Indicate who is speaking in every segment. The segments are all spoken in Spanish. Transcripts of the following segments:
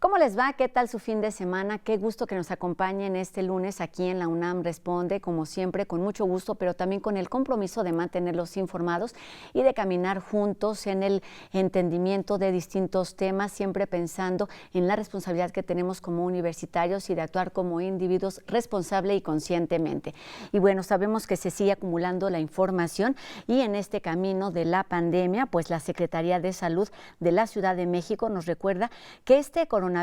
Speaker 1: ¿Cómo les va? ¿Qué tal su fin de semana? Qué gusto que nos acompañen este lunes aquí en la UNAM Responde, como siempre, con mucho gusto, pero también con el compromiso de mantenerlos informados y de caminar juntos en el entendimiento de distintos temas, siempre pensando en la responsabilidad que tenemos como universitarios y de actuar como individuos responsable y conscientemente. Y bueno, sabemos que se sigue acumulando la información y en este camino de la pandemia, pues la Secretaría de Salud de la Ciudad de México nos recuerda que este coronavirus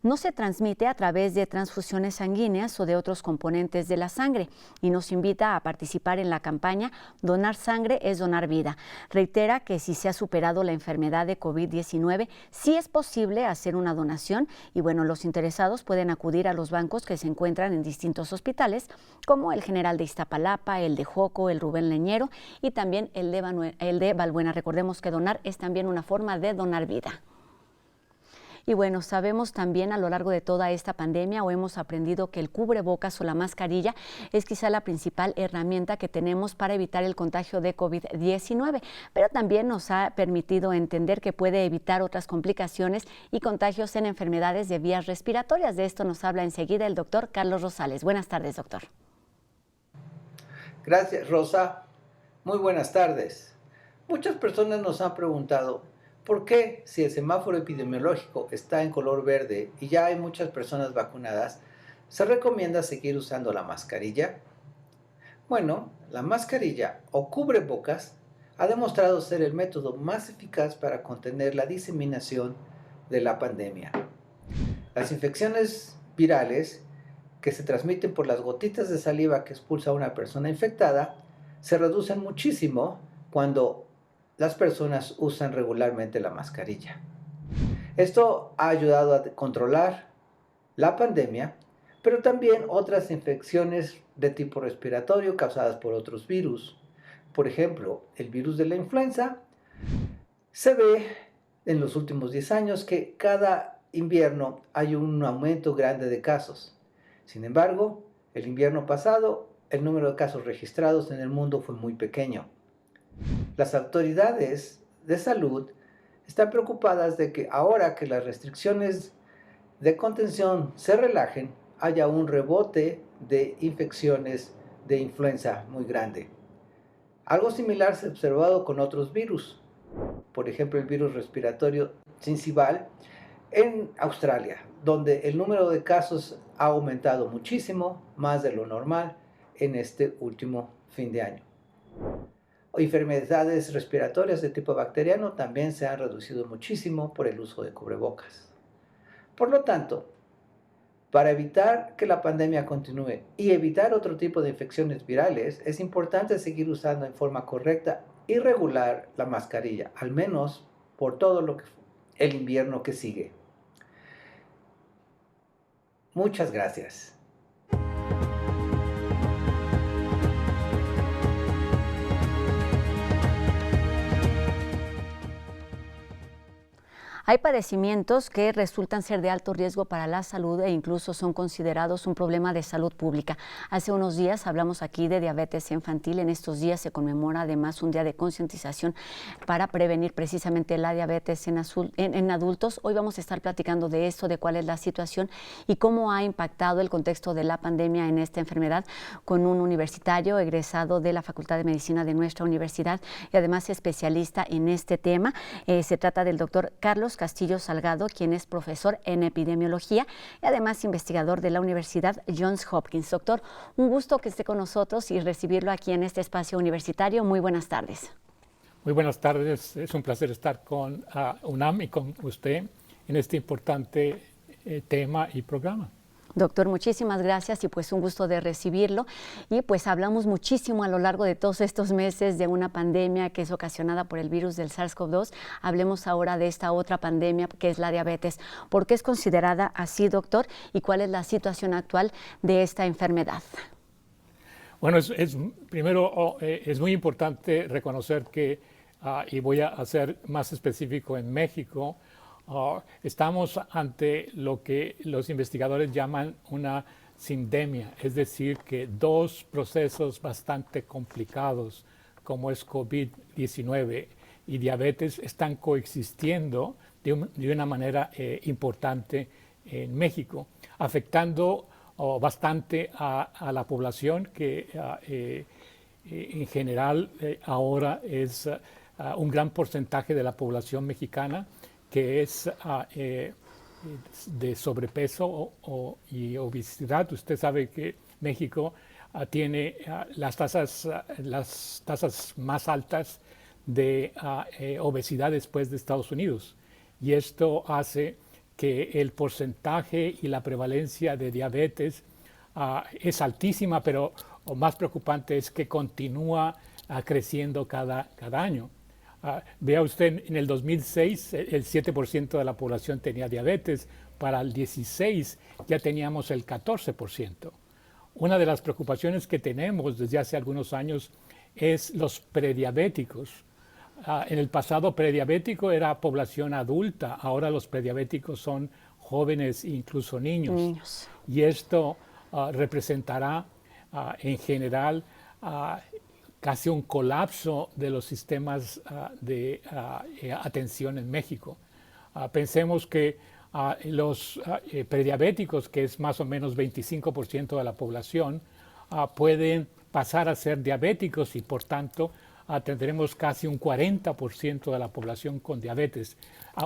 Speaker 1: no se transmite a través de transfusiones sanguíneas o de otros componentes de la sangre y nos invita a participar en la campaña Donar sangre es donar vida. Reitera que si se ha superado la enfermedad de COVID-19, sí es posible hacer una donación y bueno, los interesados pueden acudir a los bancos que se encuentran en distintos hospitales, como el General de Iztapalapa, el de Joco, el Rubén Leñero y también el de Balbuena. Recordemos que donar es también una forma de donar vida. Y bueno, sabemos también a lo largo de toda esta pandemia o hemos aprendido que el cubrebocas o la mascarilla es quizá la principal herramienta que tenemos para evitar el contagio de COVID-19, pero también nos ha permitido entender que puede evitar otras complicaciones y contagios en enfermedades de vías respiratorias. De esto nos habla enseguida el doctor Carlos Rosales. Buenas tardes, doctor.
Speaker 2: Gracias, Rosa. Muy buenas tardes. Muchas personas nos han preguntado ¿por qué, si el semáforo epidemiológico está en color verde y ya hay muchas personas vacunadas, se recomienda seguir usando la mascarilla? Bueno, la mascarilla o cubrebocas ha demostrado ser el método más eficaz para contener la diseminación de la pandemia. Las infecciones virales que se transmiten por las gotitas de saliva que expulsa una persona infectada se reducen muchísimo cuando las personas usan regularmente la mascarilla. Esto ha ayudado a controlar la pandemia, pero también otras infecciones de tipo respiratorio causadas por otros virus. Por ejemplo, el virus de la influenza se ve en los últimos 10 años que cada invierno hay un aumento grande de casos. Sin embargo, el invierno pasado, el número de casos registrados en el mundo fue muy pequeño. Las autoridades de salud están preocupadas de que ahora que las restricciones de contención se relajen, haya un rebote de infecciones de influenza muy grande. Algo similar se ha observado con otros virus, por ejemplo el virus respiratorio sincicial en Australia, donde el número de casos ha aumentado muchísimo, más de lo normal, en este último fin de año. Enfermedades respiratorias de tipo bacteriano también se han reducido muchísimo por el uso de cubrebocas. Por lo tanto, para evitar que la pandemia continúe y evitar otro tipo de infecciones virales, es importante seguir usando en forma correcta y regular la mascarilla, al menos por todo el invierno que sigue. Muchas gracias.
Speaker 1: Hay padecimientos que resultan ser de alto riesgo para la salud e incluso son considerados un problema de salud pública. Hace unos días hablamos aquí de diabetes infantil. En estos días se conmemora además un día de concientización para prevenir precisamente la diabetes en adultos. Hoy vamos a estar platicando de esto, de cuál es la situación y cómo ha impactado el contexto de la pandemia en esta enfermedad con un universitario egresado de la Facultad de Medicina de nuestra universidad y además especialista en este tema. Se trata del doctor Carlos Castillo Salgado, quien es profesor en epidemiología y además investigador de la Universidad Johns Hopkins. Doctor, un gusto que esté con nosotros y recibirlo aquí en este espacio universitario. Muy buenas tardes.
Speaker 3: Muy buenas tardes. Es un placer estar con UNAM y con usted en este importante tema y programa.
Speaker 1: Doctor, muchísimas gracias y pues un gusto de recibirlo. Y pues hablamos muchísimo a lo largo de todos estos meses de una pandemia que es ocasionada por el virus del SARS-CoV-2. Hablemos ahora de esta otra pandemia que es la diabetes. ¿Por qué es considerada así, doctor? ¿Y cuál es la situación actual de esta enfermedad?
Speaker 3: Bueno, primero es muy importante reconocer que, y voy a ser más específico en México, estamos ante lo que los investigadores llaman una sindemia, es decir, que dos procesos bastante complicados como es COVID-19 y diabetes están coexistiendo de una manera importante en México, afectando bastante a la población que en general ahora es un gran porcentaje de la población mexicana que es de sobrepeso y obesidad. Usted sabe que México tiene las tasas más altas de obesidad después de Estados Unidos, y esto hace que el porcentaje y la prevalencia de diabetes es altísima, pero lo más preocupante es que continúa creciendo cada año. Vea usted, en el 2006 el 7% de la población tenía diabetes, para el 16 ya teníamos el 14%. Una de las preocupaciones que tenemos desde hace algunos años es los prediabéticos. En el pasado, prediabético era población adulta, ahora los prediabéticos son jóvenes e incluso niños. Y esto representará en general casi un colapso de los sistemas de atención en México. Pensemos que los prediabéticos, que es más o menos 25% de la población, pueden pasar a ser diabéticos, y por tanto tendremos casi un 40% de la población con diabetes,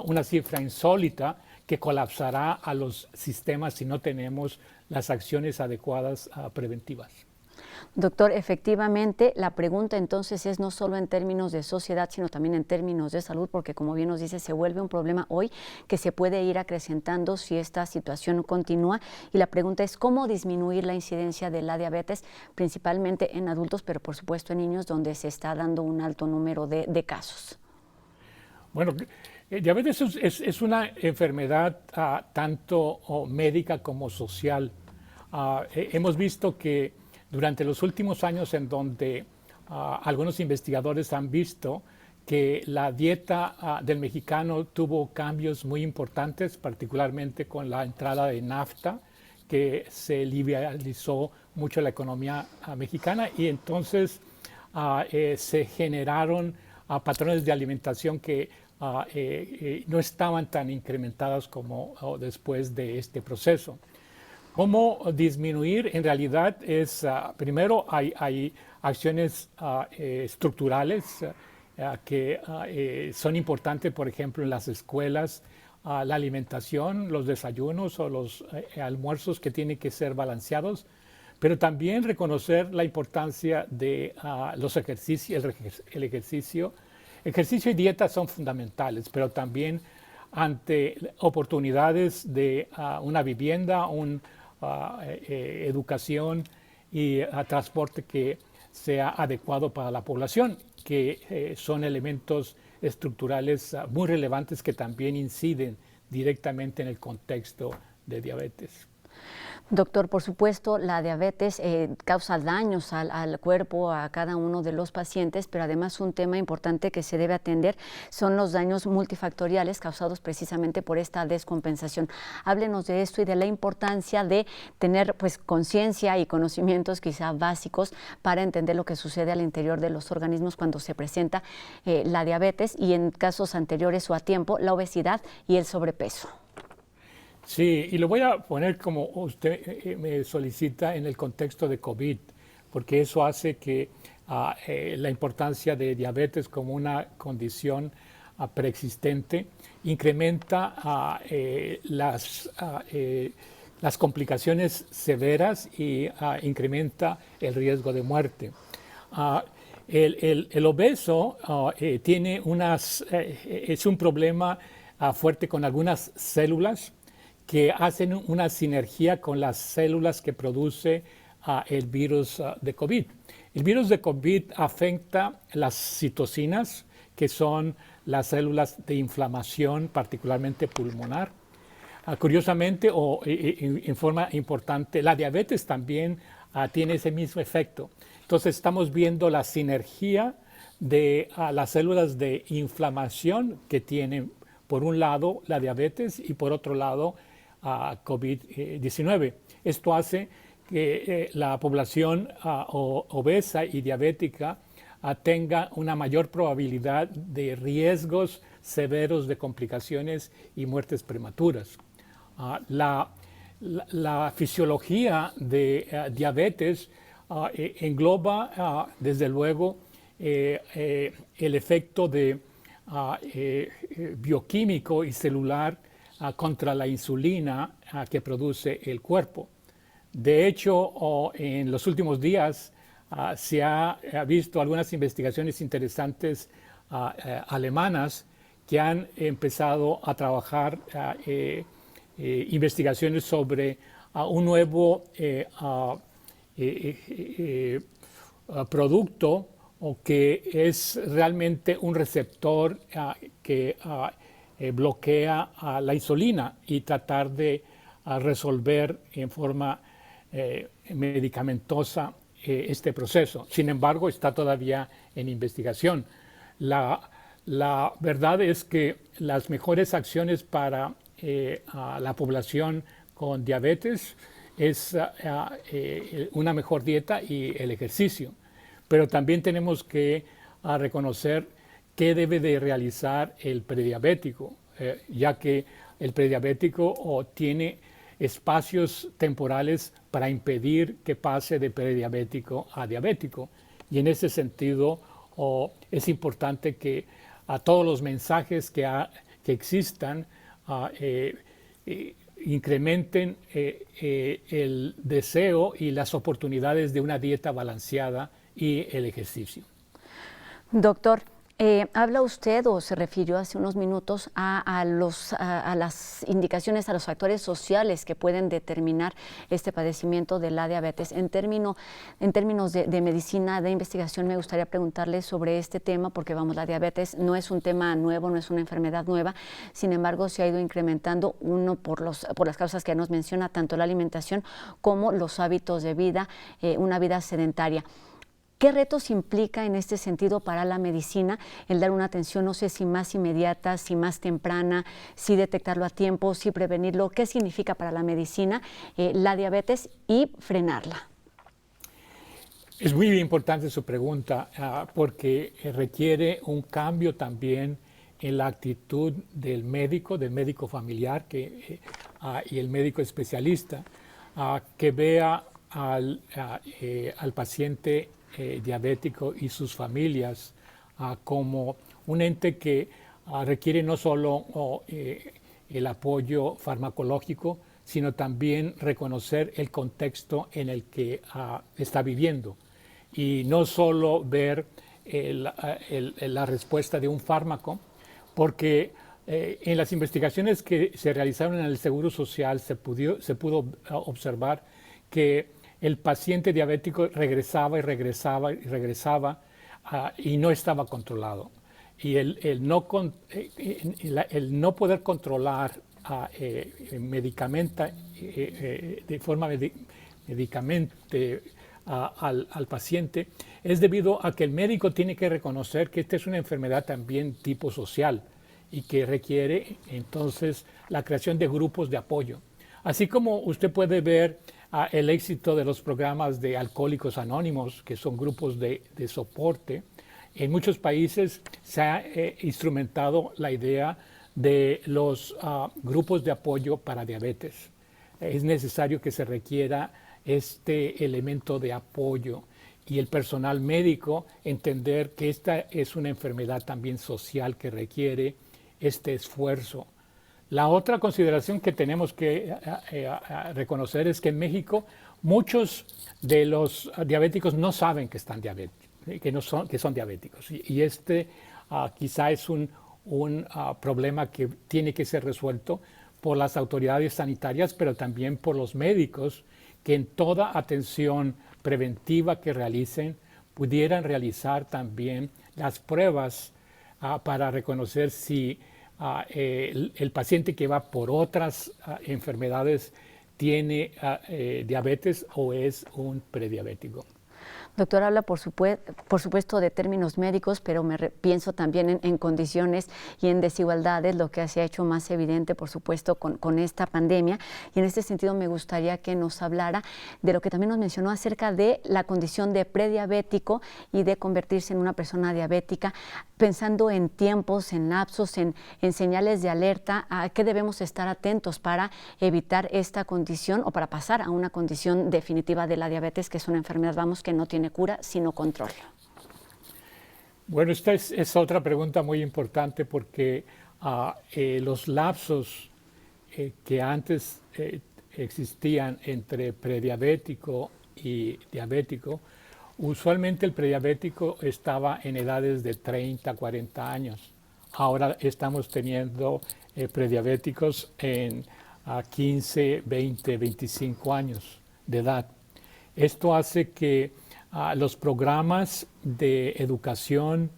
Speaker 3: una cifra insólita que colapsará a los sistemas si no tenemos las acciones adecuadas preventivas.
Speaker 1: Doctor, efectivamente, la pregunta entonces es no solo en términos de sociedad, sino también en términos de salud, porque como bien nos dice, se vuelve un problema hoy que se puede ir acrecentando si esta situación continúa. Y la pregunta es cómo disminuir la incidencia de la diabetes, principalmente en adultos, pero por supuesto en niños, donde se está dando un alto número de casos.
Speaker 3: Bueno, diabetes es una enfermedad tanto médica como social. Hemos visto que durante los últimos años, en donde algunos investigadores han visto que la dieta del mexicano tuvo cambios muy importantes, particularmente con la entrada de NAFTA, que se liberalizó mucho la economía mexicana, y entonces se generaron patrones de alimentación que no estaban tan incrementados como después de este proceso. ¿Cómo disminuir? En realidad es, primero hay acciones estructurales que son importantes, por ejemplo, en las escuelas, la alimentación, los desayunos o los almuerzos que tienen que ser balanceados, pero también reconocer la importancia de los ejercicios, el ejercicio. Ejercicio y dieta son fundamentales, pero también ante oportunidades de una vivienda, educación y transporte que sea adecuado para la población, que son elementos estructurales muy relevantes que también inciden directamente en el contexto de diabetes.
Speaker 1: Doctor, por supuesto, la diabetes causa daños al cuerpo, a cada uno de los pacientes, pero además un tema importante que se debe atender son los daños multifactoriales causados precisamente por esta descompensación. Háblenos de esto y de la importancia de tener pues conciencia y conocimientos quizá básicos para entender lo que sucede al interior de los organismos cuando se presenta la diabetes y en casos anteriores o a tiempo, la obesidad y el sobrepeso.
Speaker 3: Sí, y lo voy a poner como usted me solicita en el contexto de COVID, porque eso hace que la importancia de diabetes como una condición preexistente incrementa las complicaciones severas y incrementa el riesgo de muerte. El obeso tiene es un problema fuerte con algunas células que hacen una sinergia con las células que produce el virus de COVID. El virus de COVID afecta las citocinas, que son las células de inflamación, particularmente pulmonar. Curiosamente, o en forma importante, la diabetes también tiene ese mismo efecto. Entonces estamos viendo la sinergia de las células de inflamación que tienen, por un lado, la diabetes y por otro lado, COVID-19. Esto hace que la población obesa y diabética tenga una mayor probabilidad de riesgos severos de complicaciones y muertes prematuras. La fisiología de diabetes engloba, desde luego, el efecto bioquímico y celular contra la insulina que produce el cuerpo. De hecho, en los últimos días se ha visto algunas investigaciones interesantes alemanas que han empezado a trabajar investigaciones sobre un nuevo producto que es realmente un receptor que bloquea la insulina y tratar de resolver en forma medicamentosa este proceso. Sin embargo, está todavía en investigación. La verdad es que las mejores acciones para la población con diabetes es una mejor dieta y el ejercicio. Pero también tenemos que reconocer qué debe de realizar el prediabético, ya que el prediabético tiene espacios temporales para impedir que pase de prediabético a diabético. Y en ese sentido es importante que todos los mensajes que existan incrementen el deseo y las oportunidades de una dieta balanceada y el ejercicio.
Speaker 1: Doctor, habla usted o se refirió hace unos minutos a las indicaciones, a los factores sociales que pueden determinar este padecimiento de la diabetes. En términos de medicina, de investigación, me gustaría preguntarle sobre este tema porque, vamos, la diabetes no es un tema nuevo, no es una enfermedad nueva. Sin embargo, se ha ido incrementando, uno por las causas que nos menciona, tanto la alimentación como los hábitos de vida, una vida sedentaria. ¿Qué retos implica en este sentido para la medicina el dar una atención, no sé si más inmediata, si más temprana, si detectarlo a tiempo, si prevenirlo? ¿Qué significa para la medicina la diabetes y frenarla?
Speaker 3: Es muy importante su pregunta porque requiere un cambio también en la actitud del médico familiar y el médico especialista que vea al paciente diabético y sus familias como un ente que requiere no solo el apoyo farmacológico, sino también reconocer el contexto en el que está viviendo y no solo ver la respuesta de un fármaco, porque en las investigaciones que se realizaron en el Seguro Social se pudo observar que el paciente diabético regresaba y no estaba controlado. Y el no poder controlar de forma medicamente al paciente es debido a que el médico tiene que reconocer que esta es una enfermedad también tipo social y que requiere entonces la creación de grupos de apoyo. Así como usted puede ver el éxito de los programas de Alcohólicos Anónimos, que son grupos de soporte. En muchos países se ha instrumentado la idea de los grupos de apoyo para diabetes. Es necesario que se requiera este elemento de apoyo y el personal médico entender que esta es una enfermedad también social que requiere este esfuerzo. La otra consideración que tenemos que reconocer es que en México muchos de los diabéticos no saben que están diabéticos, que son diabéticos. Y este quizá es un problema que tiene que ser resuelto por las autoridades sanitarias, pero también por los médicos que en toda atención preventiva que realicen pudieran realizar también las pruebas para reconocer si el paciente que va por otras enfermedades tiene diabetes o es un prediabético.
Speaker 1: Doctor, habla por supuesto de términos médicos, pero pienso también en condiciones y en desigualdades, lo que se ha hecho más evidente, por supuesto, con esta pandemia. Y en este sentido me gustaría que nos hablara de lo que también nos mencionó acerca de la condición de prediabético y de convertirse en una persona diabética, pensando en tiempos, en lapsos, en señales de alerta, a qué debemos estar atentos para evitar esta condición o para pasar a una condición definitiva de la diabetes, que es una enfermedad, que no tiene cura, sino control.
Speaker 3: Bueno, esta es otra pregunta muy importante porque los lapsos que antes existían entre prediabético y diabético, usualmente el prediabético estaba en edades de 30, 40 años. Ahora estamos teniendo prediabéticos en 15, 20, 25 años de edad. Esto hace que los programas de educación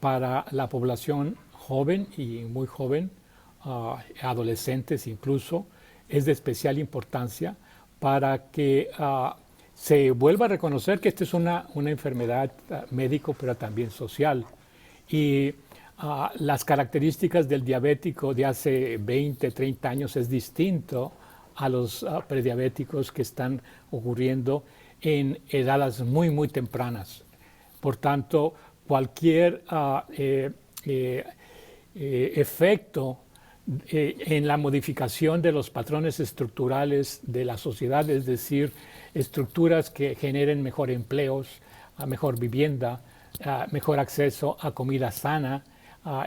Speaker 3: para la población joven y muy joven, adolescentes incluso, es de especial importancia para que se vuelva a reconocer que esta es una enfermedad médico, pero también social. Y las características del diabético de hace 20, 30 años es distinto a los prediabéticos que están ocurriendo en edades muy, muy tempranas. Por tanto, cualquier efecto en la modificación de los patrones estructurales de la sociedad, es decir, estructuras que generen mejor empleos, mejor vivienda, mejor acceso a comida sana,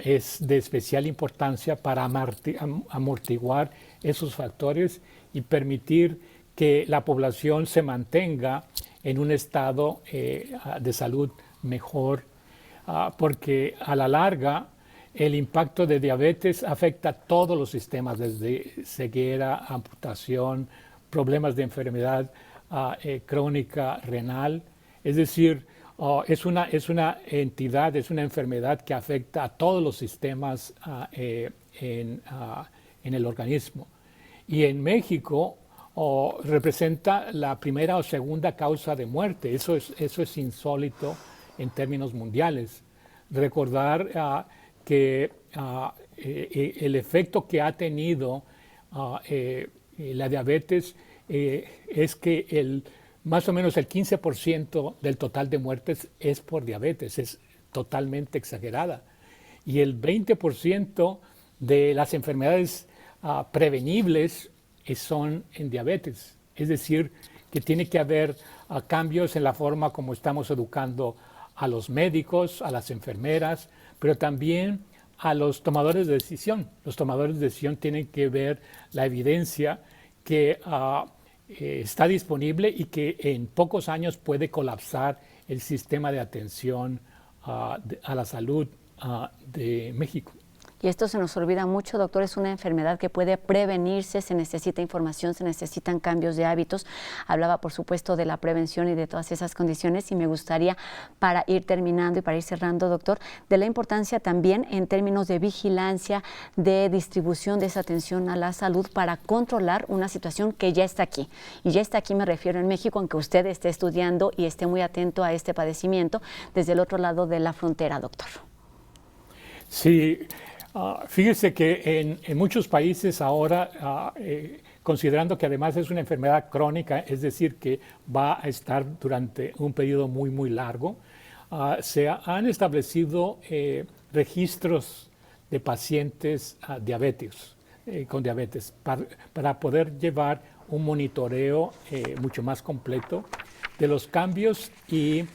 Speaker 3: es de especial importancia para amortiguar esos factores y permitir que la población se mantenga en un estado de salud mejor, porque a la larga el impacto de diabetes afecta a todos los sistemas, desde ceguera, amputación, problemas de enfermedad crónica renal. Es decir, es una entidad, es una enfermedad que afecta a todos los sistemas en el organismo. Y en México representa la primera o segunda causa de muerte. Eso es insólito en términos mundiales. Recordar que el efecto que ha tenido la diabetes es que más o menos el 15% del total de muertes es por diabetes, es totalmente exagerada. Y el 20% de las enfermedades prevenibles son en diabetes. Es decir, que tiene que haber cambios en la forma como estamos educando a los médicos, a las enfermeras, pero también a los tomadores de decisión. Los tomadores de decisión tienen que ver la evidencia que está disponible y que en pocos años puede colapsar el sistema de atención a la salud de México.
Speaker 1: Y esto se nos olvida mucho, doctor, es una enfermedad que puede prevenirse, se necesita información, se necesitan cambios de hábitos. Hablaba, por supuesto, de la prevención y de todas esas condiciones, y me gustaría, para ir terminando y para ir cerrando, doctor, de la importancia también en términos de vigilancia, de distribución de esa atención a la salud para controlar una situación que ya está aquí. Y ya está aquí, me refiero en México, aunque usted esté estudiando y esté muy atento a este padecimiento desde el otro lado de la frontera, doctor.
Speaker 3: Sí. Fíjese que en muchos países ahora, considerando que además es una enfermedad crónica, es decir, que va a estar durante un periodo muy, muy largo, se han establecido registros de pacientes diabéticos, con diabetes, para poder llevar un monitoreo mucho más completo de los cambios y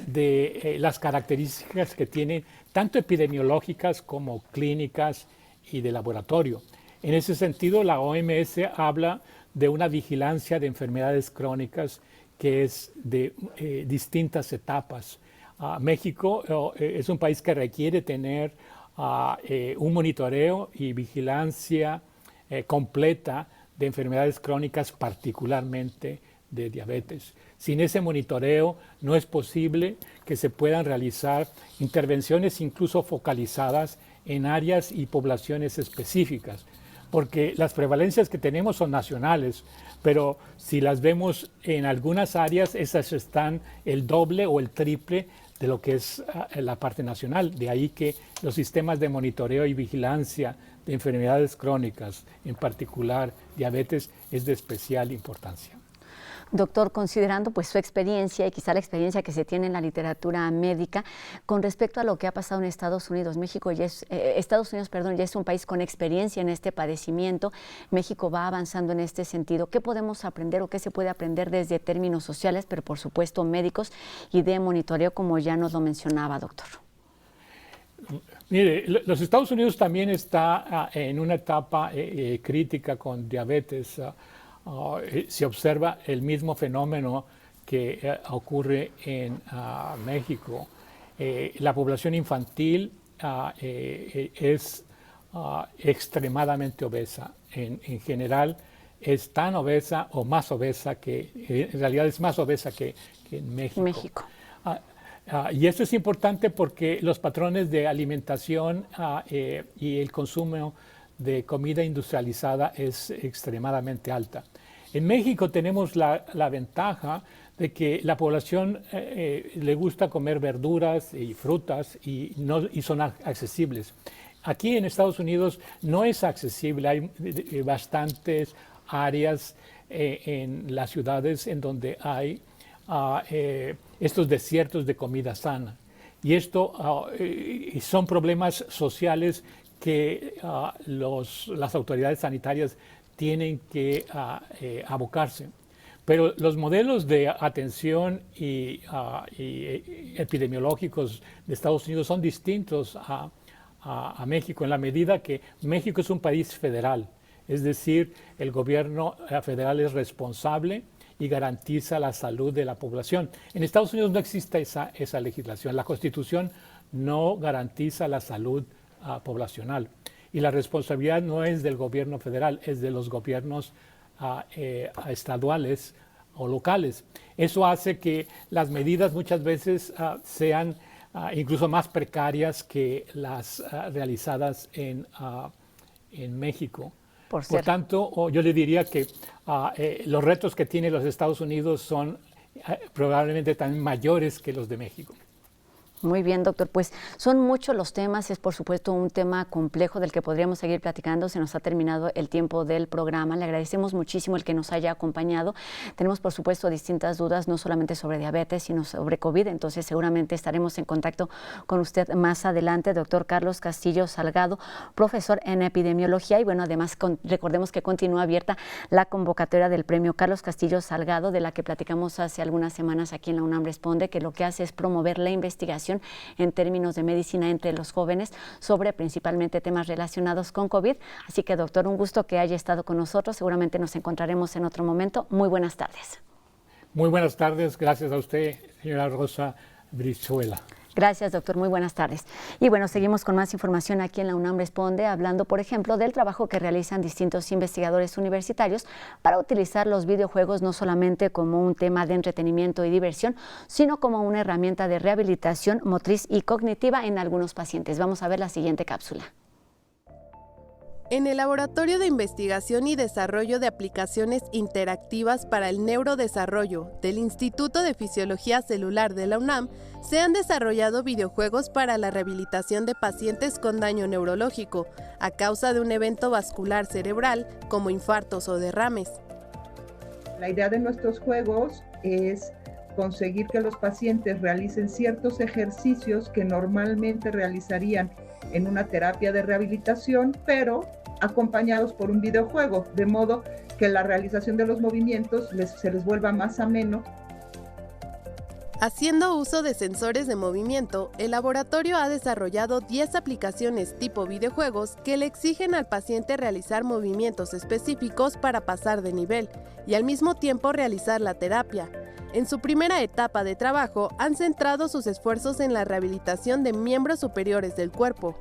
Speaker 3: de las características que tienen, tanto epidemiológicas como clínicas y de laboratorio. En ese sentido, la OMS habla de una vigilancia de enfermedades crónicas que es de distintas etapas. México es un país que requiere tener un monitoreo y vigilancia completa de enfermedades crónicas, particularmente de diabetes. Sin ese monitoreo no es posible que se puedan realizar intervenciones incluso focalizadas en áreas y poblaciones específicas, porque las prevalencias que tenemos son nacionales, pero si las vemos en algunas áreas, esas están el doble o el triple de lo que es la parte nacional. De ahí que los sistemas de monitoreo y vigilancia de enfermedades crónicas, en particular diabetes, es de especial importancia.
Speaker 1: Doctor, considerando pues su experiencia y quizá la experiencia que se tiene en la literatura médica con respecto a lo que ha pasado en Estados Unidos, Estados Unidos ya es un país con experiencia en este padecimiento. México va avanzando en este sentido. ¿Qué podemos aprender o qué se puede aprender desde términos sociales, pero por supuesto médicos y de monitoreo, como ya nos lo mencionaba, doctor?
Speaker 3: Mire, los Estados Unidos también está en una etapa crítica con diabetes. Se observa el mismo fenómeno que ocurre en México. La población infantil es extremadamente obesa. En general es tan obesa o más obesa que, en realidad es más obesa que en México. Y esto es importante porque los patrones de alimentación y el consumo de comida industrializada es extremadamente alta. En México tenemos la ventaja de que la población le gusta comer verduras y frutas y son accesibles. Aquí en Estados Unidos no es accesible, hay bastantes áreas en las ciudades en donde hay estos desiertos de comida sana. Y esto son problemas sociales que las autoridades sanitarias tienen que abocarse. Pero los modelos de atención y epidemiológicos de Estados Unidos son distintos a México en la medida que México es un país federal. Es decir, el gobierno federal es responsable y garantiza la salud de la población. En Estados Unidos no existe esa legislación. La Constitución no garantiza la salud poblacional. Y la responsabilidad no es del gobierno federal, es de los gobiernos estaduales o locales. Eso hace que las medidas muchas veces sean incluso más precarias que las realizadas en México. Por tanto, yo le diría que los retos que tienen los Estados Unidos son probablemente también mayores que los de México.
Speaker 1: Muy bien, doctor. Pues son muchos los temas, es por supuesto un tema complejo del que podríamos seguir platicando. Se nos ha terminado el tiempo del programa. Le agradecemos muchísimo el que nos haya acompañado. Tenemos, por supuesto, distintas dudas, no solamente sobre diabetes, sino sobre COVID. Entonces, seguramente estaremos en contacto con usted más adelante, doctor Carlos Castillo Salgado, profesor en epidemiología. Y bueno, además, recordemos que continúa abierta la convocatoria del premio Carlos Castillo Salgado, de la que platicamos hace algunas semanas aquí en la UNAM Responde, que lo que hace es promover la investigación en términos de medicina entre los jóvenes sobre principalmente temas relacionados con COVID. Así que, doctor, un gusto que haya estado con nosotros. Seguramente nos encontraremos en otro momento. Muy buenas tardes.
Speaker 3: Muy buenas tardes. Gracias a usted, señora Rosa Brizuela.
Speaker 1: Gracias, doctor. Muy buenas tardes. Y bueno, seguimos con más información aquí en la UNAM Responde, hablando, por ejemplo, del trabajo que realizan distintos investigadores universitarios para utilizar los videojuegos no solamente como un tema de entretenimiento y diversión, sino como una herramienta de rehabilitación motriz y cognitiva en algunos pacientes. Vamos a ver la siguiente cápsula.
Speaker 4: En el Laboratorio de Investigación y Desarrollo de Aplicaciones Interactivas para el Neurodesarrollo del Instituto de Fisiología Celular de la UNAM, se han desarrollado videojuegos para la rehabilitación de pacientes con daño neurológico a causa de un evento vascular cerebral como infartos o derrames.
Speaker 5: La idea de nuestros juegos es conseguir que los pacientes realicen ciertos ejercicios que normalmente realizarían en una terapia de rehabilitación, pero acompañados por un videojuego, de modo que la realización de los movimientos se les vuelva más ameno.
Speaker 4: Haciendo uso de sensores de movimiento, el laboratorio ha desarrollado 10 aplicaciones tipo videojuegos que le exigen al paciente realizar movimientos específicos para pasar de nivel y al mismo tiempo realizar la terapia. En su primera etapa de trabajo, han centrado sus esfuerzos en la rehabilitación de miembros superiores del cuerpo.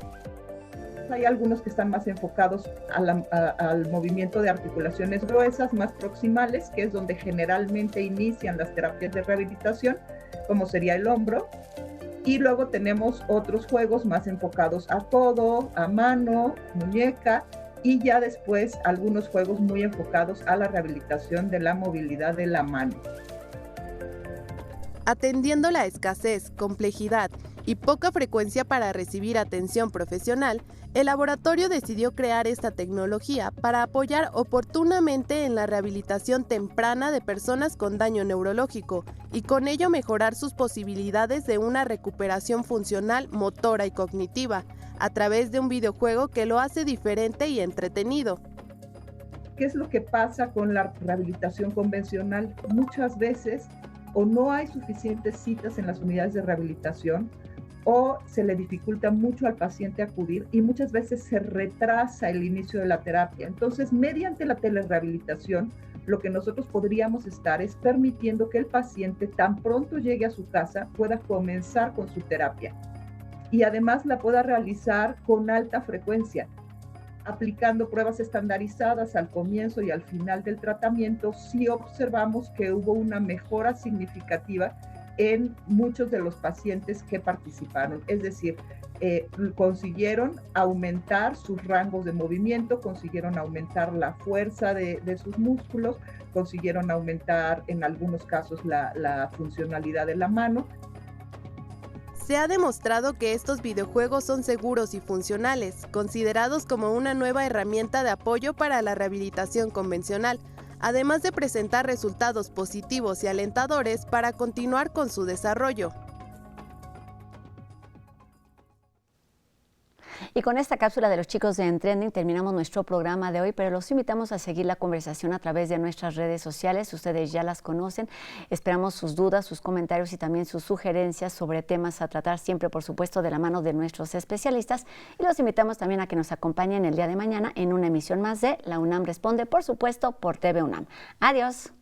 Speaker 5: Hay algunos que están más enfocados al movimiento de articulaciones gruesas, más proximales, que es donde generalmente inician las terapias de rehabilitación, como sería el hombro. Y luego tenemos otros juegos más enfocados a codo, a mano, muñeca, y ya después algunos juegos muy enfocados a la rehabilitación de la movilidad de la mano.
Speaker 4: Atendiendo la escasez, complejidad y poca frecuencia para recibir atención profesional, el laboratorio decidió crear esta tecnología para apoyar oportunamente en la rehabilitación temprana de personas con daño neurológico y con ello mejorar sus posibilidades de una recuperación funcional, motora y cognitiva, a través de un videojuego que lo hace diferente y entretenido.
Speaker 5: ¿Qué es lo que pasa con la rehabilitación convencional? Muchas veces o no hay suficientes citas en las unidades de rehabilitación, o se le dificulta mucho al paciente acudir y muchas veces se retrasa el inicio de la terapia. Entonces, mediante la telerehabilitación, lo que nosotros podríamos estar es permitiendo que el paciente tan pronto llegue a su casa pueda comenzar con su terapia y además la pueda realizar con alta frecuencia, aplicando pruebas estandarizadas al comienzo y al final del tratamiento. Sí observamos que hubo una mejora significativa en muchos de los pacientes que participaron, es decir, consiguieron aumentar sus rangos de movimiento, consiguieron aumentar la fuerza de sus músculos, consiguieron aumentar en algunos casos la funcionalidad de la mano.
Speaker 4: Se ha demostrado que estos videojuegos son seguros y funcionales, considerados como una nueva herramienta de apoyo para la rehabilitación convencional, además de presentar resultados positivos y alentadores para continuar con su desarrollo.
Speaker 1: Y con esta cápsula de los chicos de Trending terminamos nuestro programa de hoy, pero los invitamos a seguir la conversación a través de nuestras redes sociales. Ustedes ya las conocen. Esperamos sus dudas, sus comentarios y también sus sugerencias sobre temas a tratar, siempre, por supuesto, de la mano de nuestros especialistas. Y los invitamos también a que nos acompañen el día de mañana en una emisión más de La UNAM Responde, por supuesto, por TV UNAM. Adiós.